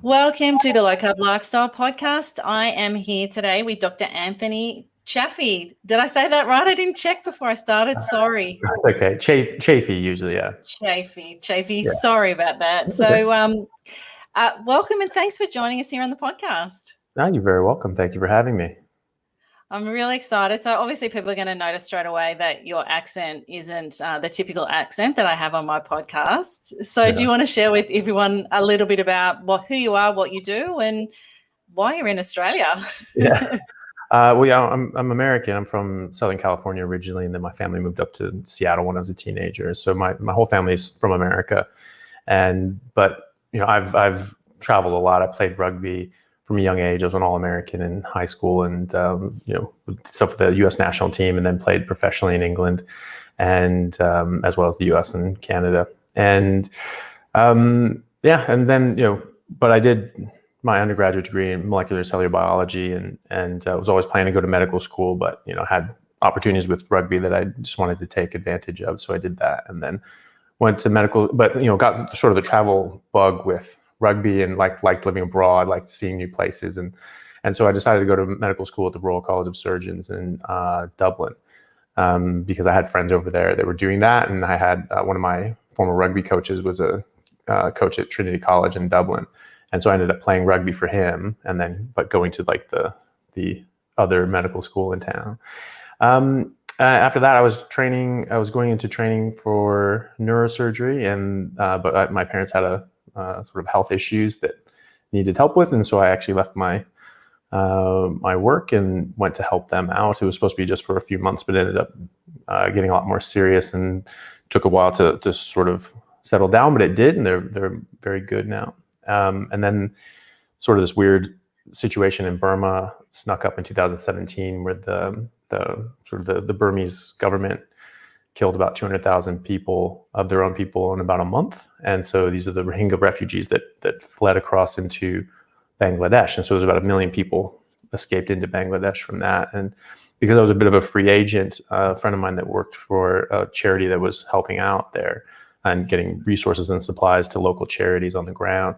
Welcome to the Low Carb Lifestyle Podcast. I am here today with Dr. Anthony Chaffee. Did I say that right? I didn't check before I started. Sorry. Okay. Chaffee usually, yeah. Chaffee. Yeah. Sorry about that. Okay. So welcome and thanks for joining us here on the podcast. No, you're very welcome. Thank you for having me. I'm really excited. So obviously people are going to notice straight away that your accent isn't the typical accent that I have on my podcast. So do you want to share with everyone a little bit about who you are, what you do, and why you're in Australia? Yeah. I'm American. I'm from Southern California originally, and then my family moved up to Seattle when I was a teenager. So my whole family is from America, but I've traveled a lot. I played rugby from a young age. I was an All-American in high school, and stuff with the U.S. national team, and then played professionally in England, and as well as the U.S. and Canada, and but I did my undergraduate degree in molecular cellular biology, and was always planning to go to medical school, but had opportunities with rugby that I just wanted to take advantage of, so I did that, and then went to medical, but got sort of the travel bug with rugby, and liked living abroad, liked seeing new places, and so I decided to go to medical school at the Royal College of Surgeons in Dublin, because I had friends over there that were doing that, and I had one of my former rugby coaches was a coach at Trinity College in Dublin, and so I ended up playing rugby for him, but going to like the other medical school in town. After that, I was going into training for neurosurgery, but my parents had a sort of health issues that needed help with, and so I actually left my work and went to help them out. It was supposed to be just for a few months, but ended up getting a lot more serious, and took a while to sort of settle down, but it did, and they're very good now. And then sort of this weird situation in Burma snuck up in 2017, where the Burmese government killed about 200,000 people of their own people in about a month. And so these are the Rohingya refugees that fled across into Bangladesh. And so there's about 1 million people escaped into Bangladesh from that. And because I was a bit of a free agent, a friend of mine that worked for a charity that was helping out there and getting resources and supplies to local charities on the ground,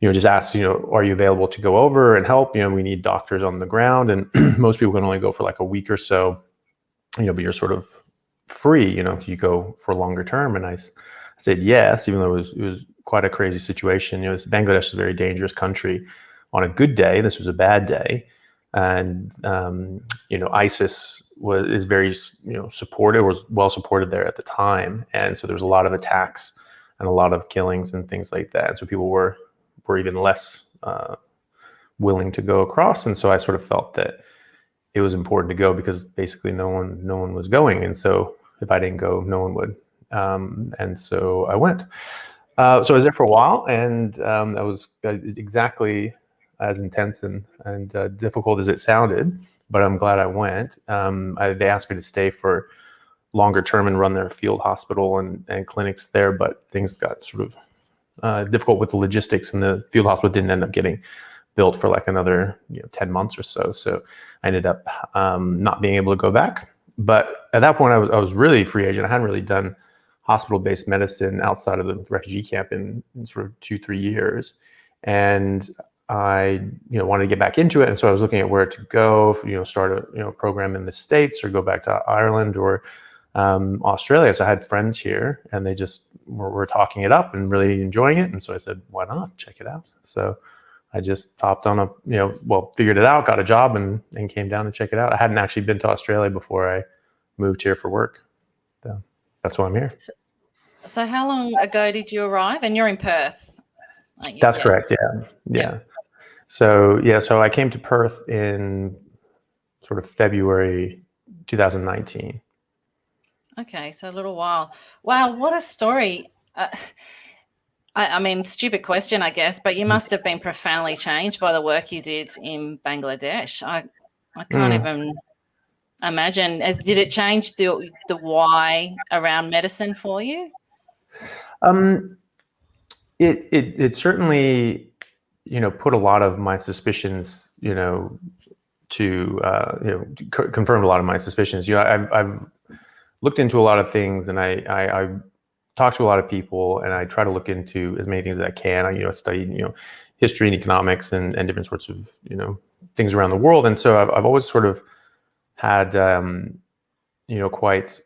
just asked, are you available to go over and help? We need doctors on the ground, and most people can only go for like a week or so, but you're sort of free, you go for longer term. And I said yes, even though it was quite a crazy situation. Bangladesh is a very dangerous country. On a good day, this was a bad day, and ISIS is very supported, was well supported there at the time, and so there was a lot of attacks and a lot of killings and things like that. So people were even less willing to go across, and so I sort of felt that it was important to go, because basically no one was going, and so if I didn't go, no one would, and so I went. So I was there for a while, and that was exactly as intense and difficult as it sounded, but I'm glad I went. They asked me to stay for longer term and run their field hospital and clinics there, but things got sort of difficult with the logistics, and the field hospital didn't end up getting built for like another 10 months or so. So I ended up not being able to go back. But at that point, I was really free agent. I hadn't really done hospital-based medicine outside of the refugee camp in sort of 2-3 years, and I wanted to get back into it. And so I was looking at where to go, start a program in the States, or go back to Ireland or Australia. So I had friends here, and they just were talking it up and really enjoying it. And so I said, why not check it out? So I just hopped on figured it out, got a job, and came down to check it out. I hadn't actually been to Australia before I moved here for work. So that's why I'm here. So how long ago did you arrive? And you're in Perth, aren't you? That's correct. Yeah. So I came to Perth in sort of February 2019. Okay, so a little while. Wow, what a story. I mean, stupid question, I guess, but you must have been profoundly changed by the work you did in Bangladesh. I can't even imagine. Did it change the why around medicine for you? It certainly, put a lot of my suspicions, confirmed a lot of my suspicions. I've looked into a lot of things, and I talk to a lot of people, and I try to look into as many things as I can. I studied, history and economics and different sorts of, things around the world. And so I've always sort of had, quite,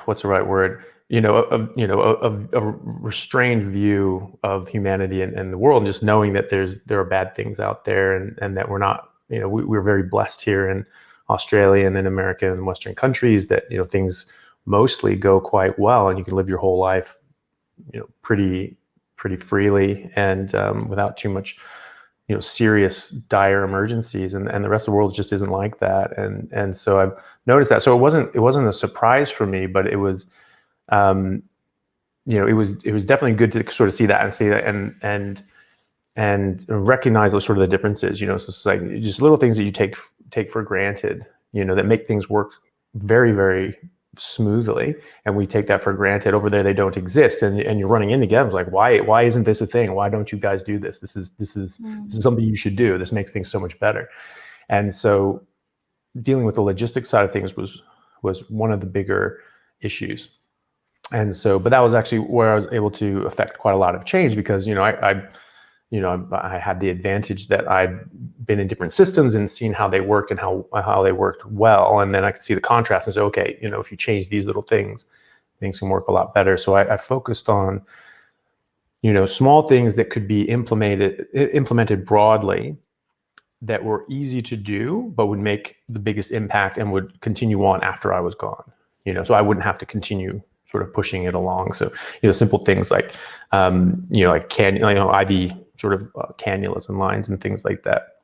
what's the right word? A restrained view of humanity and the world, and just knowing that there are bad things out there, and that we're not, we're very blessed here in Australia and in America and Western countries that, things mostly go quite well, and you can live your whole life, pretty freely and without too much, serious dire emergencies, and the rest of the world just isn't like that. And so I've noticed that. So it wasn't a surprise for me, but it was, it was definitely good to sort of see that and recognize those sort of the differences. So it's like just little things that you take for granted, that make things work very, very smoothly, and we take that for granted. Over there they don't exist, and you're running into them like, why isn't this a thing? Why don't you guys do this? This is something you should do. This makes things so much better. And so dealing with the logistics side of things was one of the bigger issues. And so, but that was actually where I was able to affect quite a lot of change, because I had the advantage that I'd been in different systems and seen how they worked and how they worked well. And then I could see the contrast and say, okay, if you change these little things, things can work a lot better. So I focused on, small things that could be implemented broadly, that were easy to do, but would make the biggest impact and would continue on after I was gone. So I wouldn't have to continue sort of pushing it along. So, simple things like, like IV sort of cannulas and lines and things like that.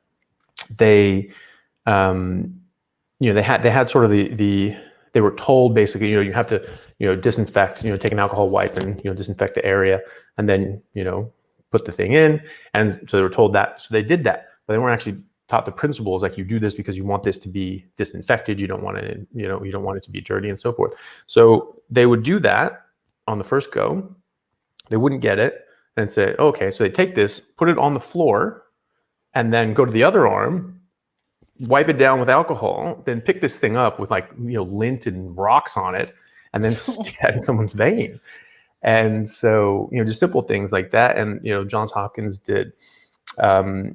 They, they had sort of they were told basically, you have to, disinfect, take an alcohol wipe and, disinfect the area, and then, put the thing in. And so they were told that, so they did that, but they weren't actually taught the principles, like you do this because you want this to be disinfected. You don't want it, you don't want it to be dirty and so forth. So they would do that on the first go. They wouldn't get it and say, okay, so they take this, put it on the floor, and then go to the other arm, wipe it down with alcohol, then pick this thing up with lint and rocks on it, and then stick that in someone's vein. And so, just simple things like that. And, Johns Hopkins did a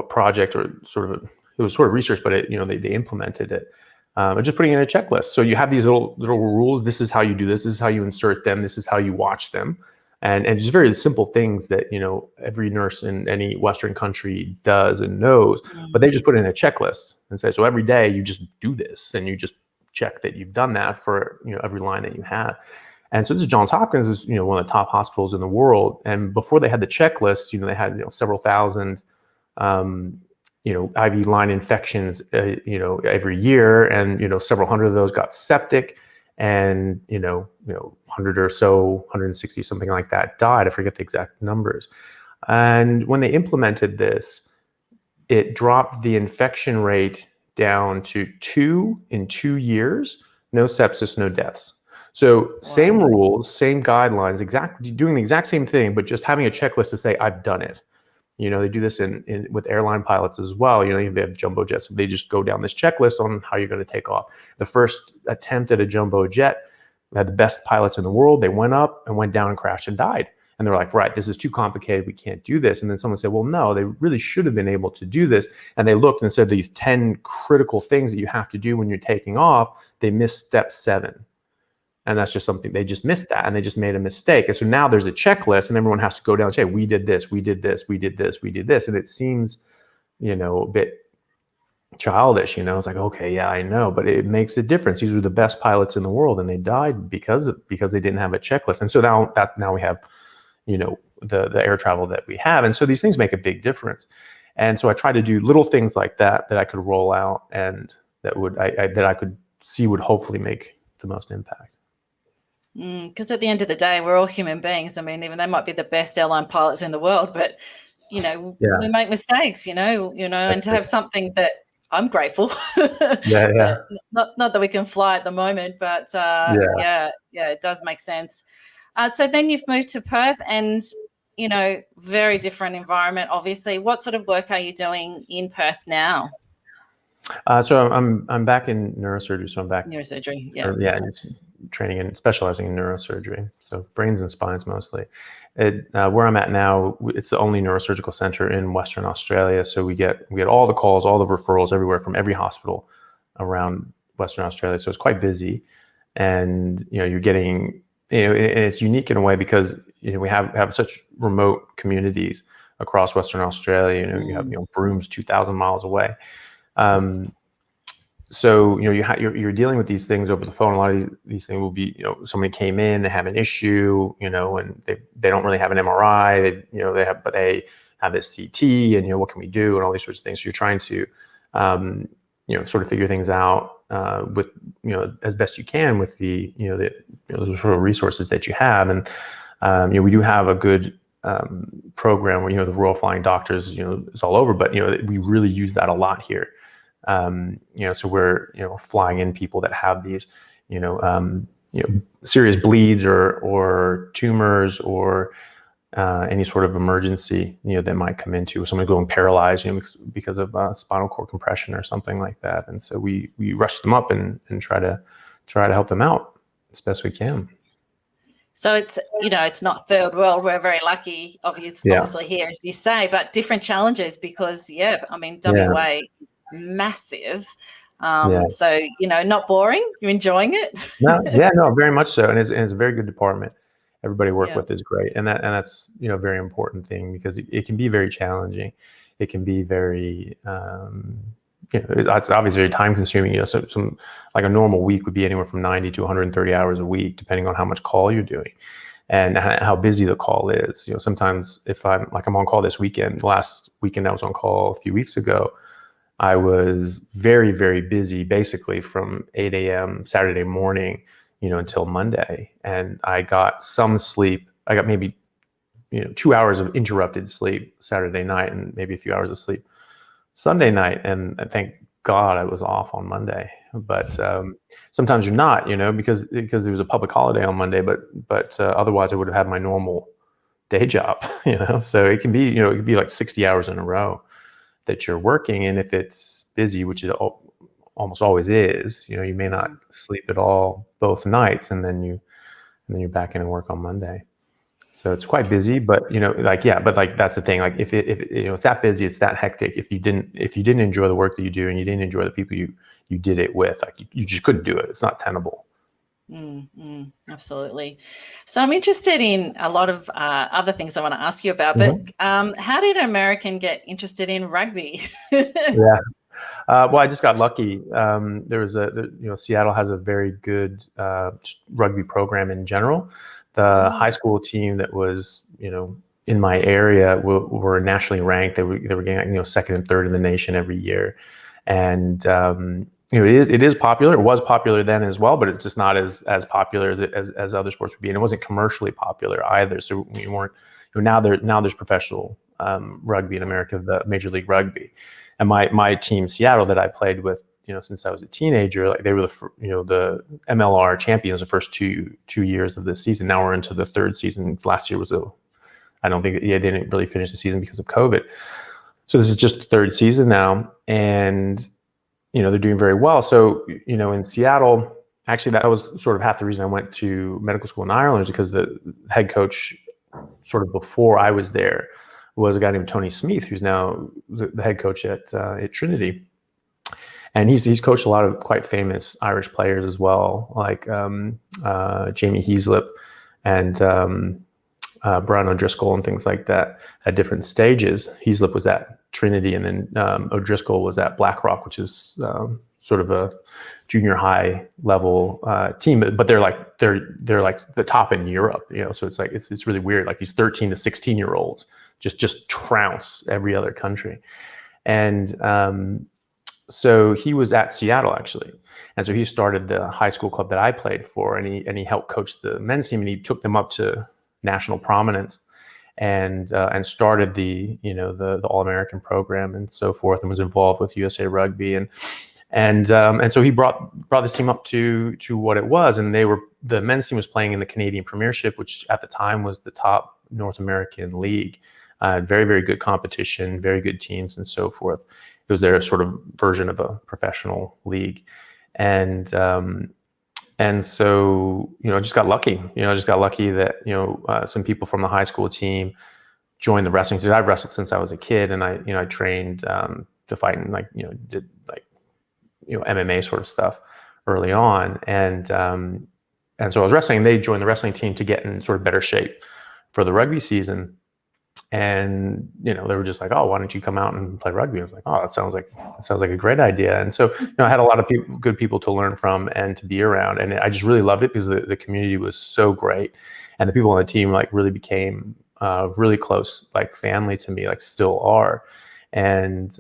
project, or it was sort of research, but they implemented it. Just putting in a checklist. So you have these little rules. This is how you do this. This is how you insert them. This is how you watch them. And just very simple things that, every nurse in any Western country does and knows, but they just put in a checklist and say, so every day you just do this, and you just check that you've done that for, every line that you have. And so this is Johns Hopkins, is one of the top hospitals in the world. And before they had the checklist, they had several thousand IV line infections every year, and several hundred of those got septic, and 100 or so, 160 something like that died. I forget the exact numbers. And when they implemented this, it dropped the infection rate down to 2 in 2 years, no sepsis, no deaths. So same rules, same guidelines, exactly doing the exact same thing, but just having a checklist to say, I've done it. They do this in with airline pilots as well. They have jumbo jets. So they just go down this checklist on how you're going to take off. The first attempt at a jumbo jet had the best pilots in the world. They went up and went down and crashed and died. And they're like, right, this is too complicated. We can't do this. And then someone said, well, no, they really should have been able to do this. And they looked and said, these 10 critical things that you have to do when you're taking off, they missed step 7. And that's just something, they just missed that, and they just made a mistake. And so now there's a checklist, and everyone has to go down and say, we did this, we did this, we did this, we did this. And it seems, a bit childish, it's like, okay, yeah, I know, but it makes a difference. These were the best pilots in the world, and they died because they didn't have a checklist. And so now we have, the air travel that we have. And so these things make a big difference. And so I try to do little things like that I could roll out, and that I could see would hopefully make the most impact. Because at the end of the day, we're all human beings. I mean, even they might be the best airline pilots in the world, but we make mistakes, and to have something that I'm grateful. Yeah. Not that we can fly at the moment, but it does make sense. So then you've moved to Perth, and very different environment, obviously. What sort of work are you doing in Perth now? So I'm back in neurosurgery. So I'm back. Neurosurgery, yeah. training and specializing in neurosurgery, so brains and spines mostly. Where I'm at now, it's the only neurosurgical center in Western Australia, so we get all the calls, all the referrals everywhere from every hospital around Western Australia. So it's quite busy, and you're getting, and it's unique in a way because we have such remote communities across Western Australia. You have Broom's 2,000 miles away. So you're dealing with these things over the phone. A lot of these things will be, somebody came in, they have an issue, and they don't really have an MRI. They have this CT, and what can we do, and all these sorts of things. So you're trying to sort of figure things out with as best you can with the sort of resources that you have. And we do have a good program where the Royal Flying Doctors is all over, but we really use that a lot here. So we're flying in people that have these serious bleeds or tumors or any sort of emergency that might come into someone going paralyzed because of spinal cord compression or something like that. And so we rush them up and try to help them out as best we can. So it's it's not third world. We're very lucky, obviously here, as you say, but different challenges because WA is massive. So not boring. You're enjoying it. No, very much so, and it's a very good department. Everybody I work with is great, and that's a very important thing because it can be very challenging. It can be very it's obviously very time consuming. So some like a normal week would be anywhere from 90 to 130 hours a week, depending on how much call you're doing and how busy the call is. Sometimes if I'm on call this weekend, the last weekend I was on call a few weeks ago, I was very, very busy, basically from 8 a.m. Saturday morning, until Monday. And I got some sleep. I got maybe, 2 hours of interrupted sleep Saturday night and maybe a few hours of sleep Sunday night. And thank God I was off on Monday. But sometimes you're not, because there was a public holiday on Monday, but otherwise I would have had my normal day job, So it can be, it could be like 60 hours in a row that you're working. And if it's busy, which it almost always is, you may not sleep at all both nights, and then you're back in and work on Monday. So it's quite busy, but that's the thing. Like if it's that busy, it's that hectic. If you didn't enjoy the work that you do and you didn't enjoy the people you did it with, like you just couldn't do it. It's not tenable. Absolutely. So I'm interested in a lot of other things I want to ask you about, but how did an American get interested in rugby? Well, I just got lucky. There was Seattle has a very good rugby program in general. The high school team that was, in my area were nationally ranked. They were getting, second and third in the nation every year. And, it is popular. It was popular then as well, but it's just not as popular as other sports would be. And it wasn't commercially popular either. So we weren't, now there's professional rugby in America, the Major League Rugby. And my team, Seattle, that I played with, since I was a teenager, like they were the MLR champions the first two years of this season. Now we're into the third season. Last year was they didn't really finish the season because of COVID. So this is just the third season now, and they're doing very well. So in Seattle, actually that was sort of half the reason I went to medical school in Ireland, is because the head coach, sort of before I was there, was a guy named Tony Smith, who's now the head coach at Trinity. And he's coached a lot of quite famous Irish players as well, like Jamie Heaslip and Brian O'Driscoll and things like that at different stages. Heaslip was at Trinity, and then O'Driscoll was at Blackrock, which is sort of a junior high level team, but they're like the top in Europe, So it's like it's really weird. Like these 13 to 16-year-olds just trounce every other country, and so he was at Seattle actually, and so he started the high school club that I played for, and he helped coach the men's team, and he took them up to national prominence, and started the All-American program and so forth, and was involved with USA Rugby, and so he brought this team up to what it was, and the men's team was playing in the Canadian Premiership, which at the time was the top North American league. Very, very good competition, very good teams, and so forth. It was their sort of version of a professional league, and And so, I just got lucky. I just got lucky that, some people from the high school team joined the wrestling team. I've wrestled since I was a kid, and I trained to fight and did MMA sort of stuff early on. And so I was wrestling, and they joined the wrestling team to get in sort of better shape for the rugby season. And they were just like, "Oh, why don't you come out and play rugby?" I was like, "Oh, that sounds like a great idea." And so I had a lot of good people to learn from and to be around, and I just really loved it because the community was so great, and the people on the team like really became really close, like family to me, like still are. And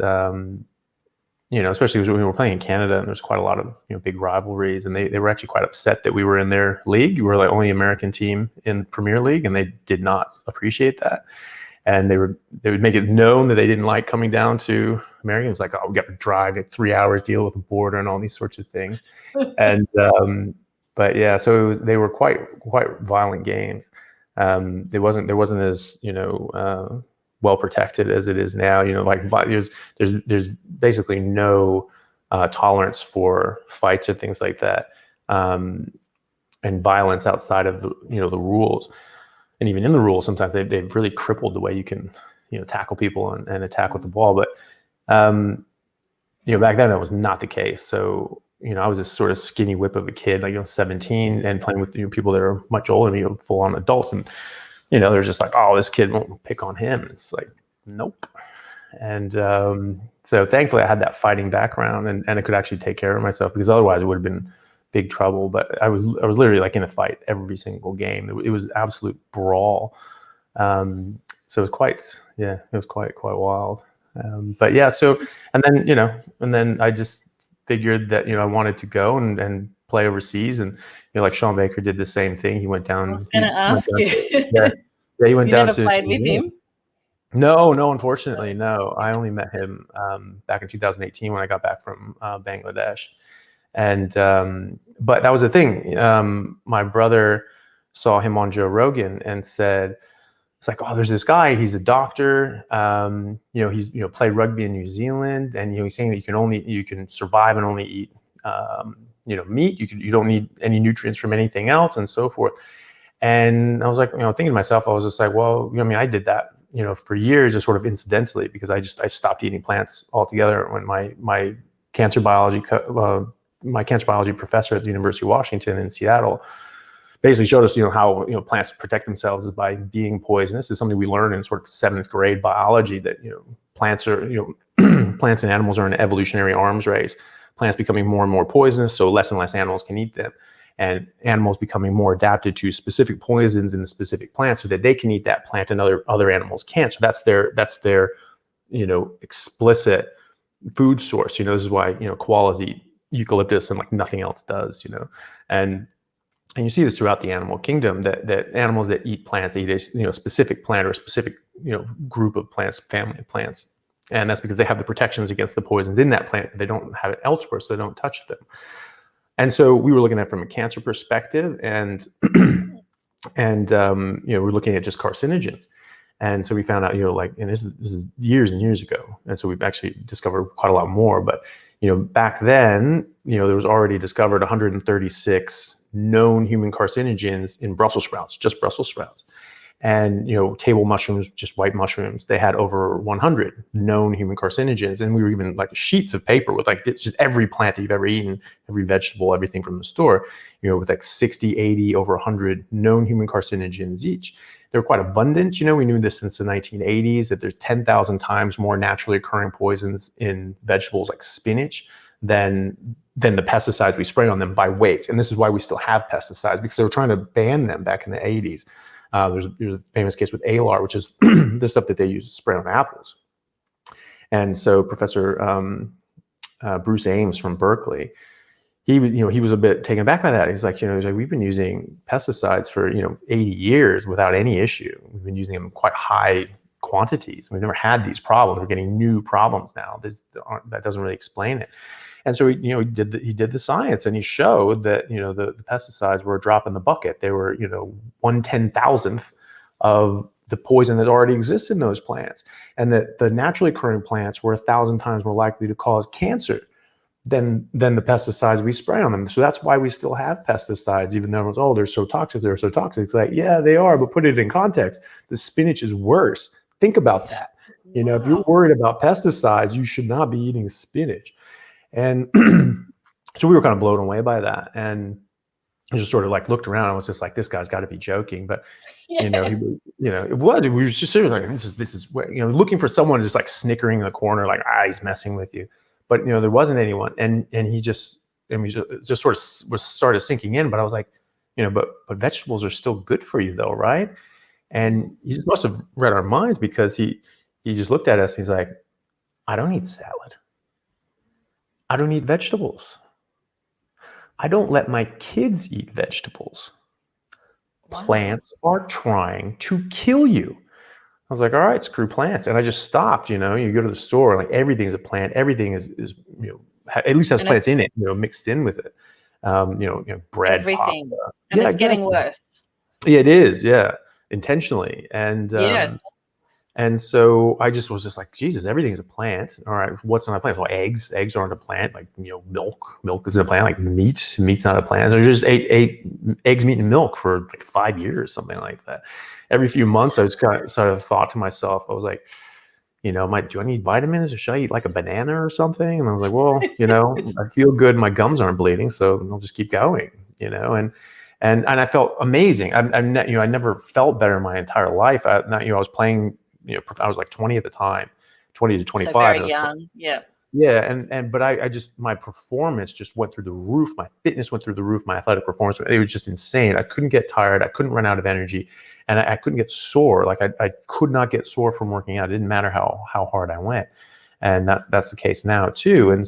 especially when we were playing in Canada, and there's quite a lot of big rivalries, and they were actually quite upset that we were in their league. We were the only American team in the Premier League, and they did not appreciate that. And they would make it known that they didn't like coming down to America. It was like, "Oh, we got to drive like 3 hours, deal with the border, and all these sorts of things." And but yeah, so they were quite violent games. There wasn't as well protected as it is now. Like there's basically no tolerance for fights or things like that, and violence outside of the rules. And even in the rules, sometimes they've really crippled the way you can, tackle people and attack with the ball. But, back then that was not the case. So, I was this sort of skinny whip of a kid, like, 17 and playing with people that are much older than me, full on adults. And, they're just like, "Oh, this kid won't pick on him." And it's like, nope. And so thankfully I had that fighting background and I could actually take care of myself, because otherwise it would have been big trouble. But I was literally like in a fight every single game. It was absolute brawl. So it was quite wild. But yeah, so and then I just figured that I wanted to go and play overseas, and like Sean Baker did the same thing. He went down. I was going to ask you. He went You down never to played with him? No, unfortunately, no. I only met him back in 2018 when I got back from Bangladesh. And but that was the thing. My brother saw him on Joe Rogan and said, "It's like, oh, there's this guy. He's a doctor. He's played rugby in New Zealand, and he's saying that you can survive and only eat meat. You don't need any nutrients from anything else, and so forth." And I was like, thinking to myself, I was just like, well, I did that, for years, just sort of incidentally, because I stopped eating plants altogether when my cancer biology professor at the University of Washington in Seattle basically showed us, how plants protect themselves is by being poisonous. It's something we learned in sort of 7th grade biology, that plants are plants and animals are in an evolutionary arms race. Plants becoming more and more poisonous, so less and less animals can eat them, and animals becoming more adapted to specific poisons in the specific plant so that they can eat that plant and other animals can't. So that's their explicit food source. This is why koalas eat eucalyptus and like nothing else does. And you see this throughout the animal kingdom, that animals that eat plants, they eat a specific plant or a specific group of plants, family of plants, and that's because they have the protections against the poisons in that plant, but they don't have it elsewhere, so they don't touch them. And so we were looking at it from a cancer perspective, and we're looking at just carcinogens. And so we found out, and this is years and years ago, and so we've actually discovered quite a lot more. But back then, there was already discovered 136 known human carcinogens in Brussels sprouts, just Brussels sprouts. And table mushrooms, just white mushrooms, they had over 100 known human carcinogens. And we were given like sheets of paper with like just every plant that you've ever eaten, every vegetable, everything from the store, with like 60, 80, over 100 known human carcinogens each. They're quite abundant. We knew this since the 1980s, that there's 10,000 times more naturally occurring poisons in vegetables like spinach than the pesticides we spray on them by weight. And this is why we still have pesticides, because they were trying to ban them back in the 80s. There's a famous case with alar, which is the stuff that they use to spray on apples. And so Professor Bruce Ames from Berkeley, he was a bit taken aback by that. He's like, we've been using pesticides for 80 years without any issue. We've been using them in quite high quantities. We've never had these problems. We're getting new problems now. That doesn't really explain it. And so he did the science, and he showed that the pesticides were a drop in the bucket. They were 1/10,000th of the poison that already exists in those plants, and that the naturally occurring plants were 1,000 times more likely to cause cancer than the pesticides we spray on them. So that's why we still have pesticides, even though it's, oh, they're so toxic, they're so toxic. It's like, yeah, they are, but put it in context. The spinach is worse. Think about that. You know, if you're worried about pesticides, you should not be eating spinach. And so we were kind of blown away by that. And I just sort of like looked around and was just like, this guy's got to be joking. But you know, it was. We were just sort of like, this is looking for someone just like snickering in the corner, like, he's messing with you. But there wasn't anyone, and we just sort of started sinking in. But I was like, but vegetables are still good for you, though, right? And he just must have read our minds, because he just looked at us. He's like, I don't eat salad. I don't eat vegetables. I don't let my kids eat vegetables. Wow. Plants are trying to kill you. I was like, all right, screw plants. And I just stopped. You go to the store, like everything's a plant. Everything is at least has plants in it, mixed in with it. Bread, everything. pasta. And it's getting worse. Yeah, it is. Yeah, intentionally. And yes. And so I just was like, Jesus, everything's a plant. All right, what's not a plant? Well, eggs aren't a plant. Like, milk isn't a plant. Like meat's not a plant. So I just ate eggs, meat, and milk for like 5 years, something like that. Every few months, I was sort of thought to myself, I was like, do I need vitamins, or should I eat like a banana or something? And I was like, well, I feel good. My gums aren't bleeding, so I'll just keep going, and I felt amazing. I never felt better in my entire life. I was playing. I was like 20 at the time, 20 to 25. So very young. Yeah. Yeah. But I just, my performance just went through the roof. My fitness went through the roof. My athletic performance, it was just insane. I couldn't get tired. I couldn't run out of energy, and I couldn't get sore. Like I could not get sore from working out. It didn't matter how hard I went. And that's the case now too. And